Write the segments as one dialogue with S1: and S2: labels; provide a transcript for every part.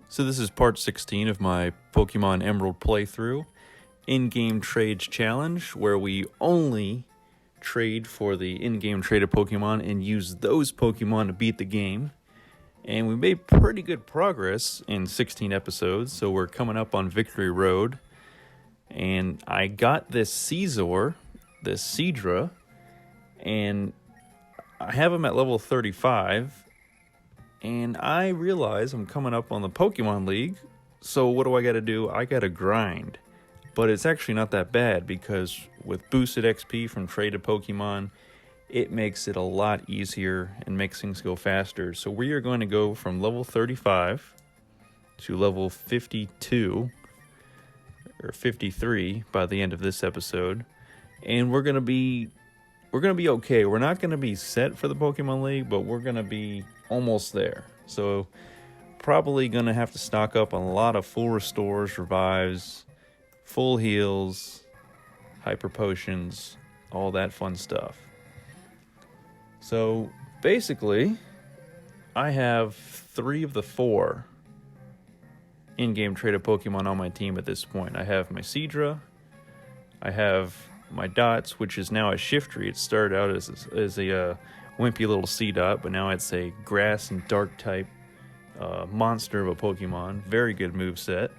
S1: So this is part 16 of my Pokemon Emerald playthrough, in-game trades challenge, where we only trade for the in-game traded Pokemon and use those Pokemon to beat the game. And we made pretty good progress in 16 episodes, so we're coming up on Victory Road. And I got this Seasor, this Seadra, and I have him at level 35. And I realize I'm coming up on the Pokémon League, so what do I gotta do? I gotta grind. But it's actually not that bad, because with boosted XP from traded Pokemon, it makes it a lot easier and makes things go faster. So we are going to go from level 35 to level 52, or 53 by the end of this episode. And we're gonna be okay. We're not gonna be set for the Pokemon League, but we're gonna be almost there. So probably gonna have to stock up on a lot of full restores, revives, full heals, hyper potions, all that fun stuff. So basically, I have 3 of the 4 in-game traded Pokemon on my team at this point. I have my Seadra, I have my Dots, which is now a Shiftry. It started out as a wimpy little Seedot, but now it's a grass and dark type monster of a Pokemon. Very good moveset.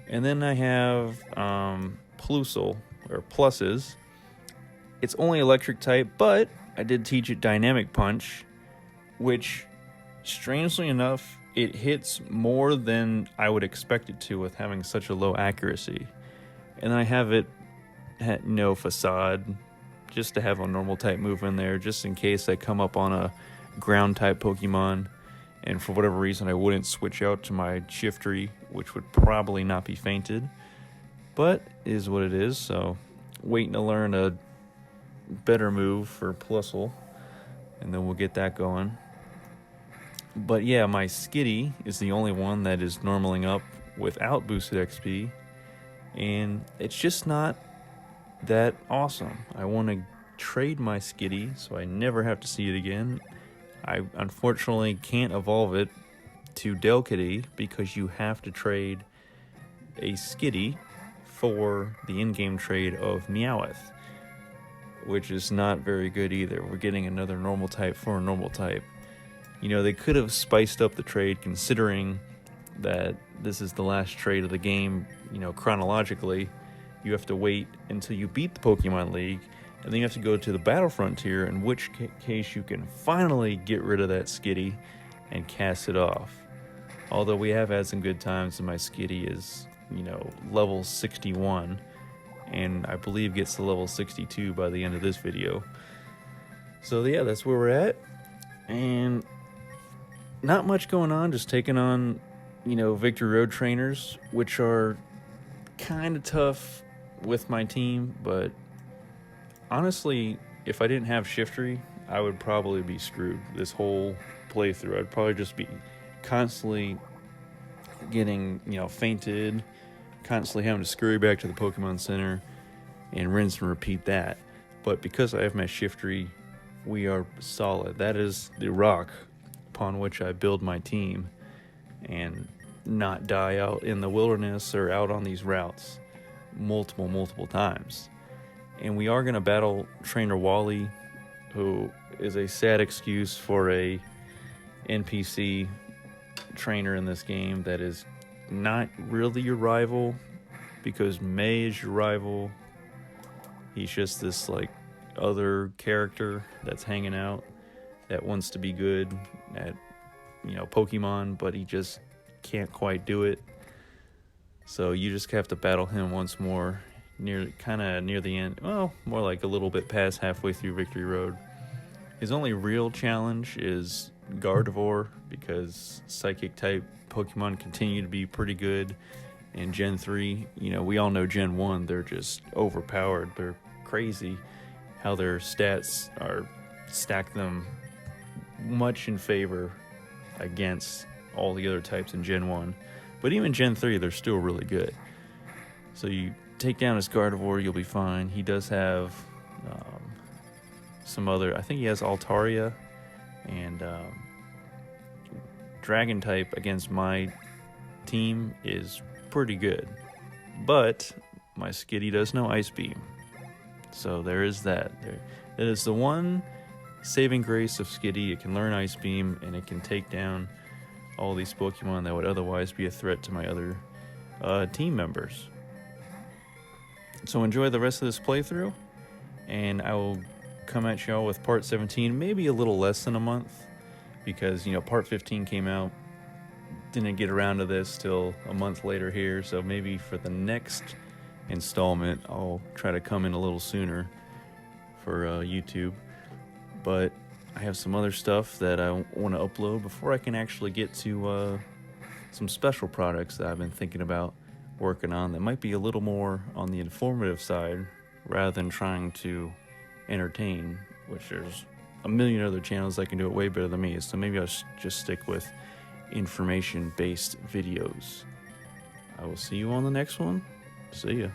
S1: And then I have Plusle, or Pluses. It's only electric type, but I did teach it Dynamic Punch, which, strangely enough, it hits more than I would expect it to with having such a low accuracy. And I have it at no Facade, just to have a normal type move in there, just in case I come up on a ground type Pokemon, and for whatever reason I wouldn't switch out to my Shiftry, which would probably not be fainted, but it is what it is. So waiting to learn a better move for Plusle, and then we'll get that going. But yeah, my Skitty is the only one that is normaling up without boosted XP, and it's just not that awesome. I want to trade my Skitty so I never have to see it again. I unfortunately can't evolve it to Delcatty because you have to trade a Skitty for the in-game trade of Meowth, which is not very good either. We're getting another normal type for a normal type. You know, they could have spiced up the trade, considering that this is the last trade of the game, chronologically. You have to wait until you beat the Pokemon League, and then you have to go to the Battle Frontier, in which case you can finally get rid of that Skitty and cast it off. Although we have had some good times, and my Skitty is, level 61, and I believe gets to level 62 by the end of this video. So yeah, that's where we're at, and not much going on, just taking on, Victory Road trainers, which are kind of tough with my team, but honestly, if I didn't have Shiftry, I would probably be screwed this whole playthrough. I'd probably just be constantly getting, fainted, constantly having to scurry back to the Pokemon Center and rinse and repeat that. But because I have my Shiftry, we are solid. That is the rock upon which I build my team and not die out in the wilderness or out on these routes multiple times. And we are going to battle Trainer Wally, who is a sad excuse for a NPC trainer in this game that is not really your rival, because May is your rival. He's just this other character that's hanging out that wants to be good at Pokemon, but he just can't quite do it. So you just have to battle him once more, near the end. Well, more like a little bit past halfway through Victory Road. His only real challenge is Gardevoir, because Psychic type Pokemon continue to be pretty good in Gen 3. We all know Gen 1, they're just overpowered. They're crazy how their stats are stack them much in favor against all the other types in Gen 1. But even Gen 3, they're still really good. So you take down his Gardevoir, you'll be fine. He does have some other... I think he has Altaria and Dragon type against my team is pretty good. But my Skitty does know Ice Beam. So there is that. That is the one saving grace of Skitty. It can learn Ice Beam, and it can take down all these Pokemon that would otherwise be a threat to my other team members. So enjoy the rest of this playthrough, and I will come at y'all with part 17, maybe a little less than a month, because, you know, part 15 came out, didn't get around to this till a month later here, so maybe for the next installment, I'll try to come in a little sooner for YouTube. But I have some other stuff that I want to upload before I can actually get to some special products that I've been thinking about working on that might be a little more on the informative side rather than trying to entertain, which there's a million other channels that can do it way better than me. So maybe I'll just stick with information-based videos. I will see you on the next one. See ya.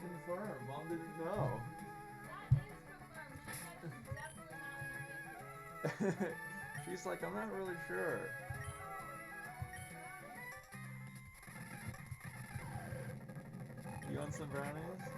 S2: didn't confirm. Mom didn't know. She's like, I'm not really sure. You want some brownies?